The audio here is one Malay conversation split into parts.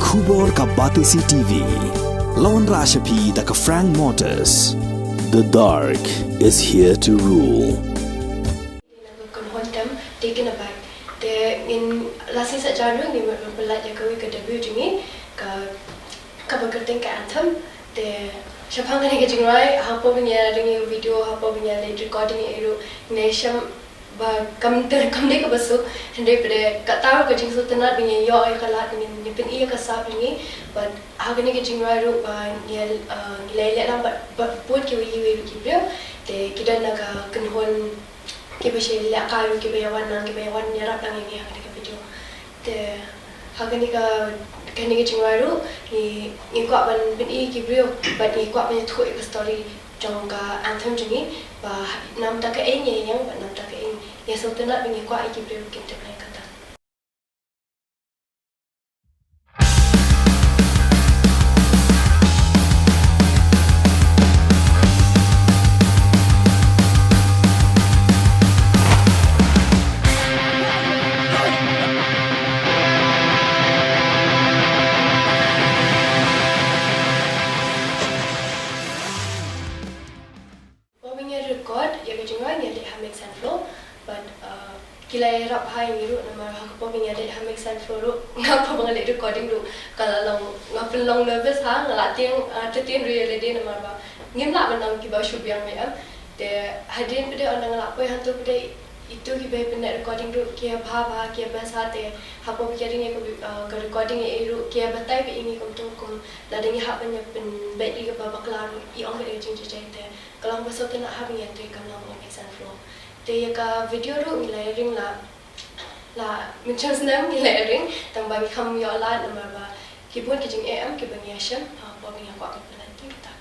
Khubor ka Batisi TV. Lawan Rashapi da ka Frank Motors. The dark is here to rule. Taken aback. In last year, January, we were like a debut to me. Kabakerting ka anthem. The Shapanga getting right. How probably a video, how probably late recording a nation. But come take a basu and they put a Qatar getting so not being a yaw in Nipin Kasapini, but how can you getting right by Layla, but put you keep you. The Kidanaga can hold. Kita sila kayu kita one nyarap lang ini yang kita video. The hagani ka kani kita cingwaru ni kuat ban bini kibrio, but ni kuat banyak tuh story jong ka anthem jengi, bah nam tak ini yang nam tak ini. Ya sultanat bini kuat kibrio kita nak kata. Kila rap hai ni ru nama aku pun punya dek hamil sen floru ngapa bang dek recording ru kalau long ngapa long nervous ha ngelatih tertian ru ya dek nama apa ngimla menang kiba shoot yang macam de hadin pada orang ngelap pun hantu pada itu kiba pernah recording ru kia bha kia bahasa de apa bicara ni ke recording ni ru kia batai be ini kum ladang hak banyak pen baik juga bapa kelar i orang ada cincin cincin kalau masuk tu nak habis yang tu kalau long hamil sen floru. Dia ka video ru layering la macam senang layering tambah kamu ya lah nama ba kibun kijing am kibun yasham apa ni aku akan pelantik kita.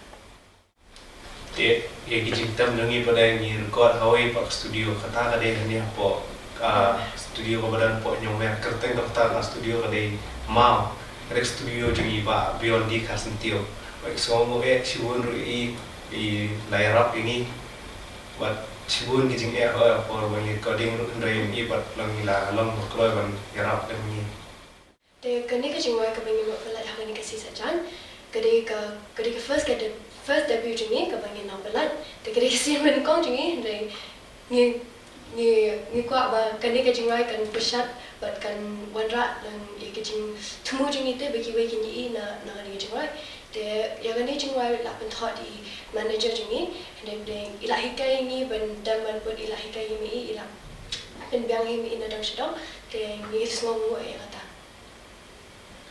Dia kijing tam nangi pada ni record hawi pak studio kata kade ni apa studio kebadan po nyomel kerteng dokter studio kade mau kade studio jengi ba beyond di kasentio baik semua siwon ru i layar up ini buat Cibun kijing for when recording ndai ni pat langila long kloi ban yarap dan ni. Te kani kijing wa ka bangi mo pelat hakani kasi sajan. Kade ka first debut ni ka bangi na pelat. Te kade kasi men kong ni ndai ni kwa ba kani kijing wa kan pushat but kan wanra dan kijing tumu jingi te beki we kini na kani kijing wa. Te ya kani kijing wa la pen thot di manager jingi dan ilahi kai ni benda man buat ilahi kai ni ilah penbiang ini ina dang sedang dan ni semua mu ya kata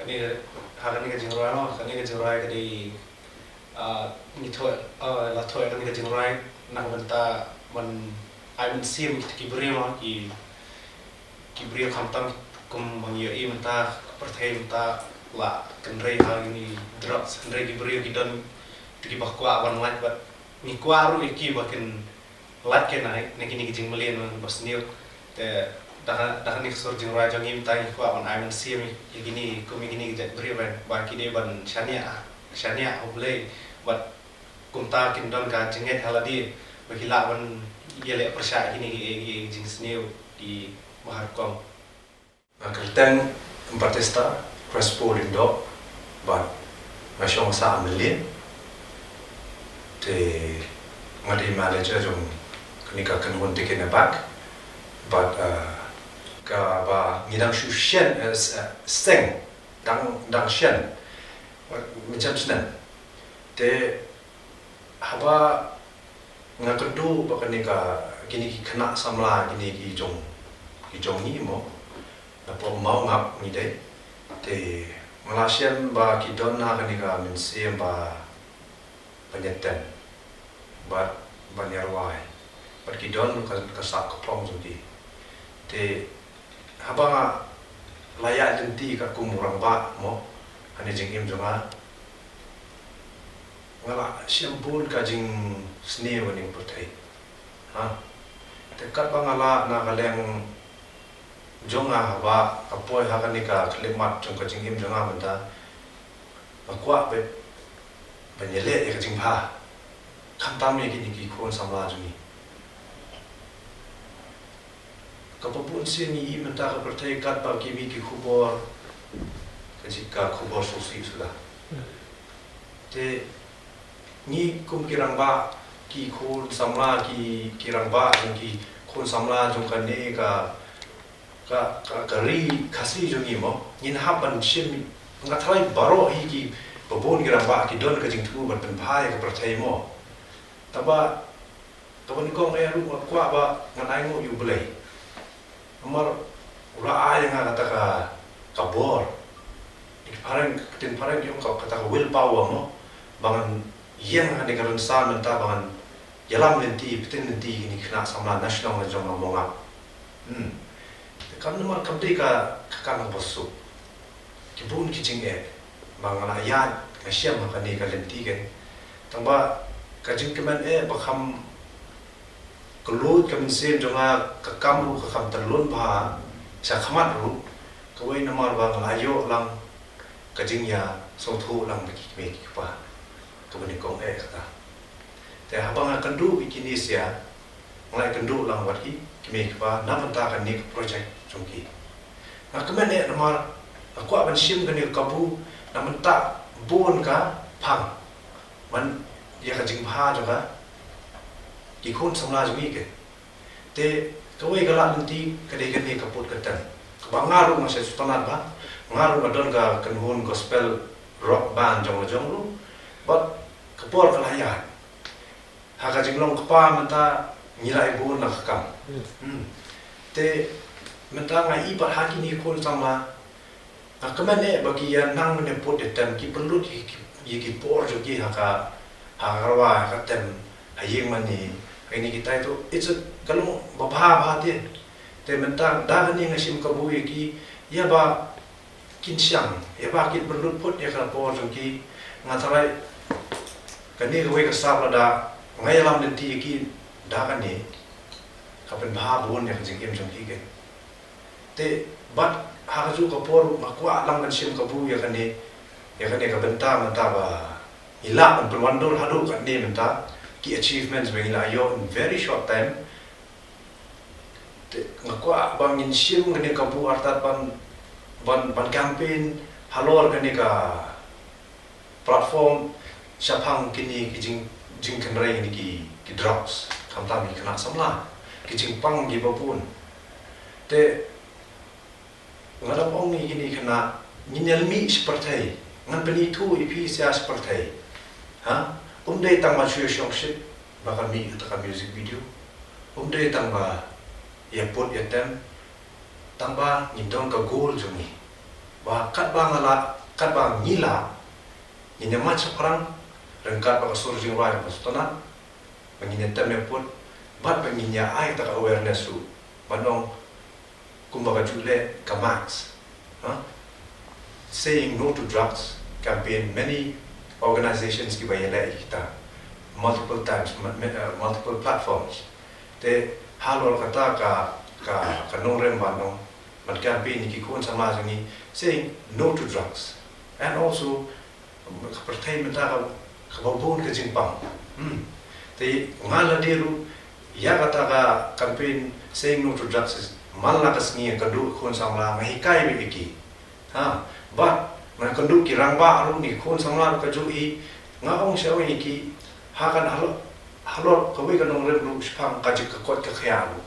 kani harani ka jingrai no kani ka jingrai kadi ni thoi la thoi kani ka jingrai nang benta man ai men sim ki brio no ki brio khamtam kum mangia I menta perthai menta la kanrei ha ni drops kanrei ki brio ki don ki bakwa wan lat bat ni kuaru iki bakin lat ke naik kini kijing melian bos niu te dah ni sor jing raja ngim tai kuat on aiman sim gini kumi gini jet beri ban kini ban shania oblay bat kumta kindon ka jinget haladi bagila ban yele persya gini jing sniu di bahar kom Kerteng Batista Crespo Lindo ban masyong sa melian the ngadi manager jong kenika kan won take in a back but ka ba ngidang shu shen as seng dang shen macam sen te haba ngakadu ba kenika gini ki kena samla gini ki jong ni mo na po mau ngap ni dai te Malaysian ba ki don na kenika min sim ba penyetan but banyarwai but kidon kasak keplong jadi te haba layak denti ka kumurang ba mo hani jingim jonga ngala siampun ka jing sne waning putai ha te kat bangala na kaleng jonga haba apoi hakani ka klimat jong ka jingim jonga benda bakwa be banyele ya jing pha khantam ye gini ki khon samla juni kapapun sini menta ka pertai kat ba ki mi ki khubor jika kubur susi sudah. Te ni kum kirang ba ki khun samla ki kirang ba jung ki khun samla jung kan ne ka ri khasi jung ni mo nin haban shim nga thlai baro hi ki babon kirang ba ki don ka jing thu ban pen phai ka prathai mo taba kaban kong e ru kwa ba nganai ngo yu blai amar ura ai nga kata ka bor tin parang yung kata ka willpower mo bangan yang ada karon sa menta bangan yalam lenti pitin lenti ni kena samla national na jong monga kam nomor kam de ka kakang bosu kibun kijing e bangala ya ngasyam ka ni ka lenti kan tamba kajing kemen e bakham kelut kam sen jonga kakam ru kakam terlun ba sa khamat ru kawai nomor bangala yo lang kajing ya song thu lang bagi me ki pa kabani kong kata te habang akan du Indonesia mulai kendu lang wati kimi pa na menta kan ni project jongki na kemene namar aku akan sim kan ni kabu na menta bon ka phang man ya ka jing pha joka ki khon samla jmi ke te kawai gala nanti kadai kan ni kaput katan bangaru masa sutanat ba ngaru adon ka kanhun gospel rock band jong lu but kapor kalayan haka jinglong kapa menta nilai bu nak kam te menta ngai ibat haki ni kun sama akamane bagi ya nang ne pot etan ki perlu ki por jo ki haka rawa katem hayeng mani ini kita itu it's kalau babha te te menta dah ni ngasim kabu ki ya ba kin siang ya ba ki perlu pot ya ka por jo ki ngatarai kani gwe ka sabla da ngai lam den ti ki da kan ni ka pen bha bon ya jing em jong ki ke te bat ha ju ka por ma kwa lam kan sim ka bu ya kan ni ka benta menta ba ila an perwandol hadu kan ni menta ki achievements be ila yo in very short time te ngakwa bang in sim ngani ka bu artat ban campaign halor kan ni ka platform Siapang kini kijing kenrai ni ki drugs kamtam ni kena samla kijing pang gi babun te ngadap ong ni kini kena nyelmi seperti ngan peni tu ipi sia seperti ha dei tang ma chue shong shit bakal mi ta music video dei tang ba ya put ya tem tang ba nyindong ka goal joni ba kat ba ngala kat ba ngila ini macam perang rengkat pada surjing rai pasutana menginya temne pun bat menginya ai tak awareness tu manong kumbaga jule ka max saying no to drugs campaign many organizations ki bayala kita multiple times multiple platforms te halol kata ka nongrem banong man campaign ki kon sama jangi saying no to drugs and also pertai mentara kababon ke Jepang. Te ngala deru ya kata ka campaign saying no to drugs malakas ni kandu kon samla mahikai biki. Ha, but man kandu kirangba aru ni kon samla ka jui ngaong siaw iki hakan halor kawi kanong rem spang ka jik ka kot ka khyalu.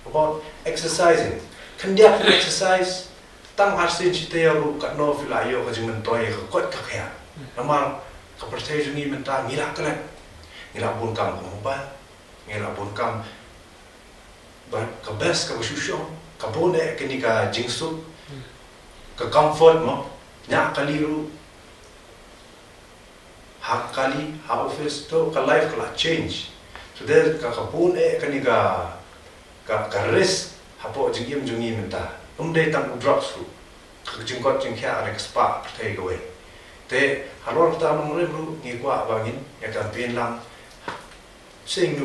About exercising. Kandia exercise tang arsin chitayaru ka no filayo ka jimentoy ka kot ka khya. Namar kepercayaan jungi menta ngira kelen ngira bun kam mobile ngira bun kam ke best ke susu ke bone ke ni ka jingsu ke comfort mo nya kali ru hak kali ha office to ke life kala change so there ka bone ke ni ka risk hapo jingim jungi menta dei tang drugs ru ke jingkot jingkha ada ke spa take away te halor ta nong rebru ni kwa bangin ya campaign lang saying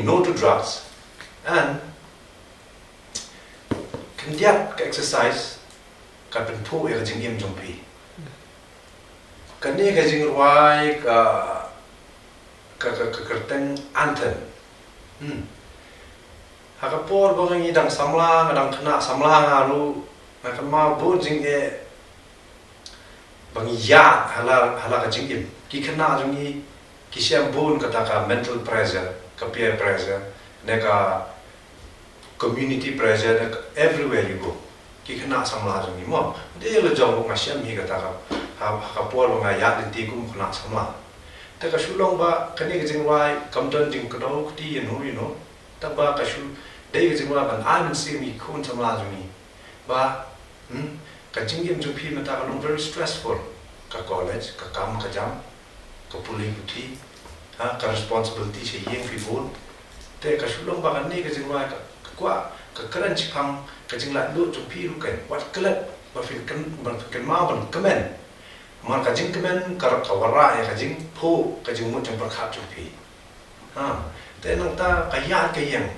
no to drugs and kandiat ka exercise ka penpu ya jing im jompi kani ka jing ruai ka kerteng anten hakapor bangi dang samlang dang kena samlang aru na kama bo jing e bang ya hala ka jingim ki khana jungi ki siam bun kata ka mental pressure ka peer pressure ne ka community pressure everywhere you go ki khana samla jungi mo de lo jong ma siam mi kata ka pol nga ya ti kum khana samla ta ka shulong ba kani ka jingwai kamdon jing ka do ti yen hu no ta ba ka shu de ka jingwa ban an sim mi khun samla jungi ba ka jingim ju phi mata ka long very stressful ka college ka kam ka jam ka puli puti ha ka responsibility che yeng fi bun te ka shulong ba kan ni ka jingwa ka kwa ka karan chi phang ka jingla lu ju phi lu kan wat klat ba fin kan ma ban kamen man ka jing kamen ka wara ya ka jing phu ka jing mu jang par khat ju phi ha te nang ta ka ya ka yeng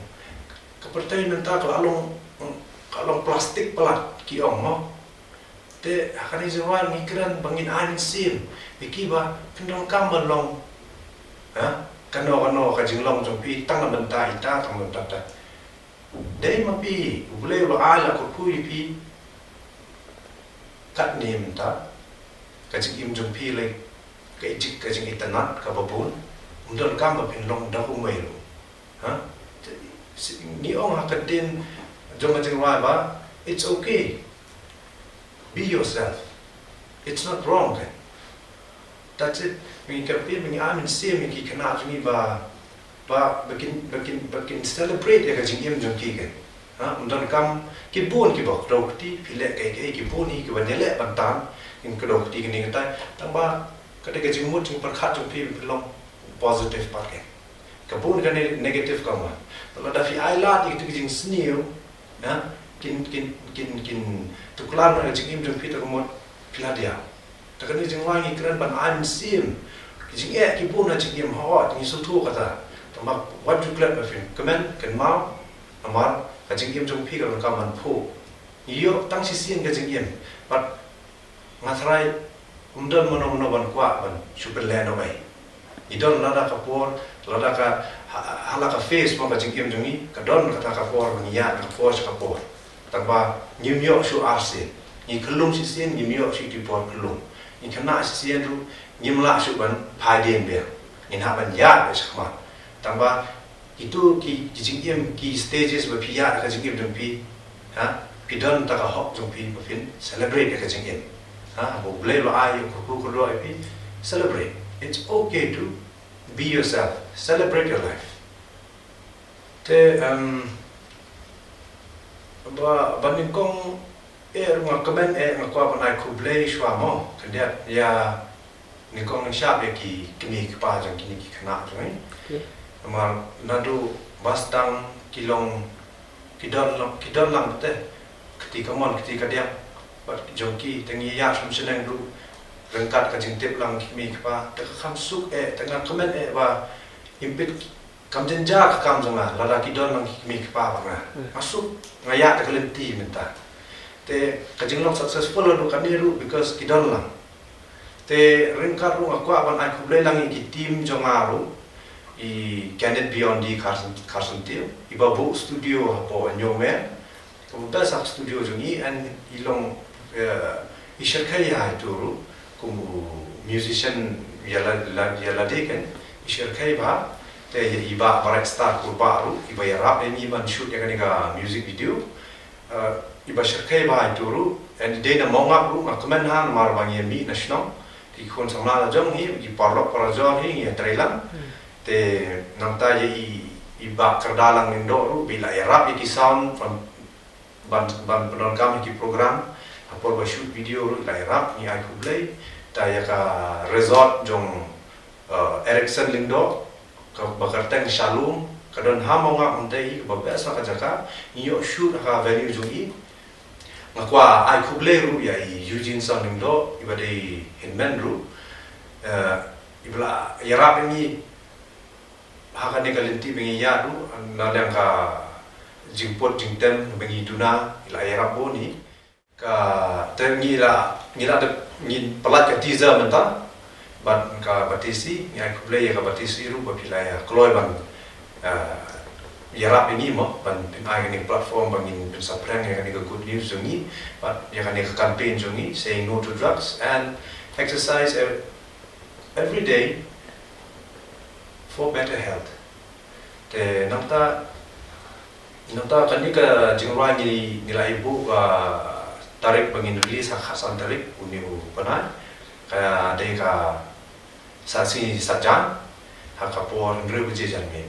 ka pertai nang ta ka long plastik pelat ki ong mo te hakani jingwa ni kran bangin anin sim biki ba pindong kam long ha kano ka jinglong jong pi tang ban ta ita tang ban ta dei ma pi ule lo ala ko pui pi kat nim ta ka jing im jong pi le ka jing itanat ka babun undon kam ba pindong da hu mai lo ha ni ong hakatin jong jingwa ba it's okay. Be yourself. It's not wrong. That's it. When you compare, when you are in same, you cannot me begin celebrate ya kajing im jong kigen. Ha, undan kam kibun kibok dokti pilek kai kibun hi kibanele bantan in kedokti kini kata tamba kada kajing mut jing perkhat jong pi belong positive pakai. Kebun kan negative kama. Kalau dah fi ailat itu kajing seniu, ya kin tuklan na jing im jong pi takumot piladia. Takkan ni jing wangi keren ban an sim. Jing kibun na jing im hawat ni sutu kata. Tamba what you glad of him. Kemen ken mau amar kajing im jong pi kan kaman pu. Iyo tang sisian kajing im. But ngatrai undan mono ban kwa ban super land away. Idon lada kapor lada ka halaka face mo kajing im jongi kadon kata kapor niya kapor sa kapor. Tamba nyimyo su arsin. Ni kelum sisian nyimyo si tipor kelum. Ni kena sisian ru nyimla su ban padien be. Ni haban ya besakma. Tamba itu ki jing im ki stages ba pia ka jing im jong pi ha pidon ta ka hok jong pi ba fin celebrate ka jing im ha bo ble lo ai ko lo ai pi celebrate. It's okay to be yourself, celebrate your life. Te banin kong nga komen nga panai ku ble shwa mo kandia ya ni kong sha be ki kini pa jang kini ki khana jong amar nadu bastang kilong kidon lang te ketika dia bat jongki tengi ya sum seneng du rengkat ka jing tip lang kimi pa te kham suk tengah komen ba impit kam jenja ka kam janga lada kidon lang kimi pa ba masuk ngaya ta kelenti minta te ka jing long successful lu kaniru because kidon lang te rengkat ru aku aban ai kublai lang ki team jongaru I Candid Beyond di Carson Till iba bu studio hapo nyome kemudian sak studio jungi and ilong isherkai ya itu kumu musician yala deken isherkai ba te iba barak star kurbaru iba ya rap ini iba shoot ya kan music video iba sherkai ba itu and day na mongap ru ngakemen han mar bangi mi national di kon samla jong hi di parlok parajon hi ya trailer te nanta ye iba kerdalang indo ru bila erap iki sound from ban penon kami ki program apor ba shoot video ru la erap ni ai kublai ta ya ka resort jong Ericsson lindo ka bakarteng shalom kadon hamonga untai ba besa ka jaka niyo shoot ka venue jungi ngakwa ai kublai ru ya Eugene Son lindo iba de hinmen ru ibla erap ni haka ni kalinti bengi yadu nadang ka jingpot jingtem bengi duna ila erap boni ka tengi la de ni pelat ka teaser menta bat ka batisi ni aku play ka batisi ru bapila ya kloy ban erap ini mo ban ai ni platform bangin pensaprang ya ni good news jungi bat ya kan ni campaign jungi saying no to drugs and exercise every day for better health. Te namta kanika jingrai nilai ibu tarik pengin rilis khasan tarik uniu panai kaya dei ka sasi sajan hakapor ndre buje janme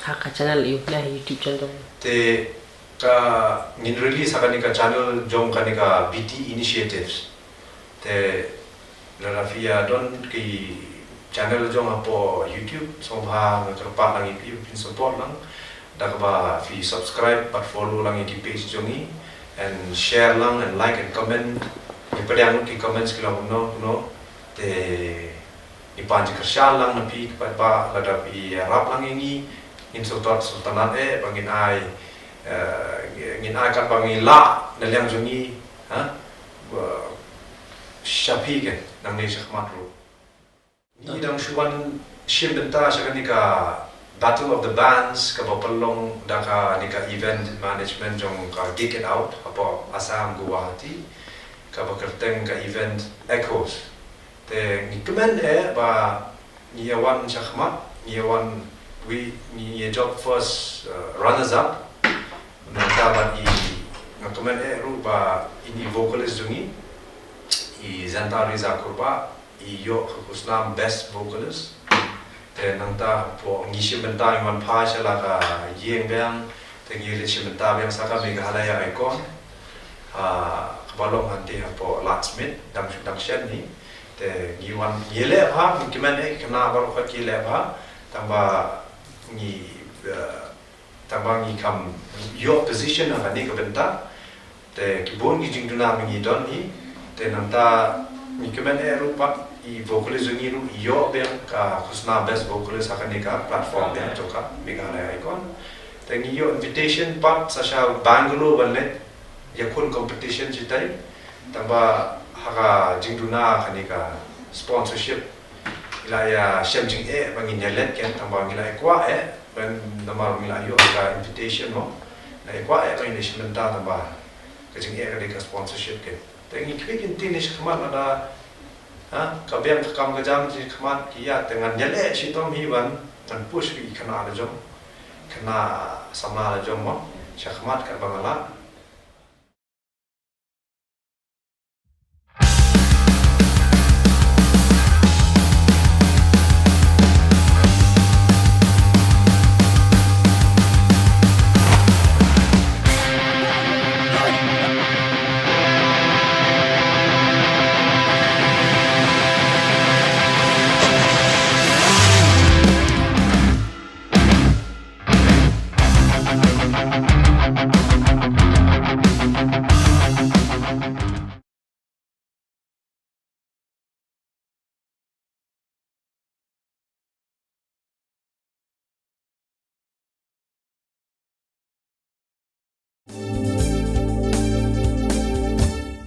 haka channel YouTube channel te ka ngin rilis kanika channel jong kanika BT initiatives te larafia don ki channel jong apo YouTube somha ngerpa lang ipi pin support lang dakba fi subscribe but follow lang iki page jongi and share lang and like and comment ipadang ki comments kila no te ipanji kersal lang napi pa ladap I rap lang ini in sultanan bangin ai ngin ai kan bangin la nalyang jongi ha shapi ke nang ni shakmat ru ni dang shuan shim benta shakanika Battle of the Bands kapapalong daka nika event management jong ka Geek It Out apo Assam Guwahati kapakerteng ka event Echoes te ngikumen ba niyawan shakmat niyawan ni job first runners up nanta I ngikumen ru ba ini vocalist jongi I Zantari Zakurba I yo kusnam best vocalist te nangta po ngisi benta iman pa shala ka yeng bang te ngili benta bang saka Meghalaya icon kabalong hanti po Latsmith dang shen ni te ngiwan yele pa kiman kena baru ka kile pa tamba ngi kam your position ang ni ka benta te kibon gi jingduna ngi don ni te nangta kiman rupa I vocalist ngiru iyo bang ka kusna best vocalist akanika platform yang joka Meghalaya icon te ngiyo invitation part sasha Bangalore banle yakun competition jitai tamba haka jingduna kanika sponsorship ilaya shemjing bangin yalet ken tamba ngilai kwa ban namar ngilai yo ka invitation no na kwa bangin shementa tamba kajing kanika sponsorship ken te ngi kwikin tinish khamat ada kabiang kam kejam si khamat kia dengan nyale si tom hiwan dan push bi kena ada jom kena sama ada jom mo syakmat ka bangala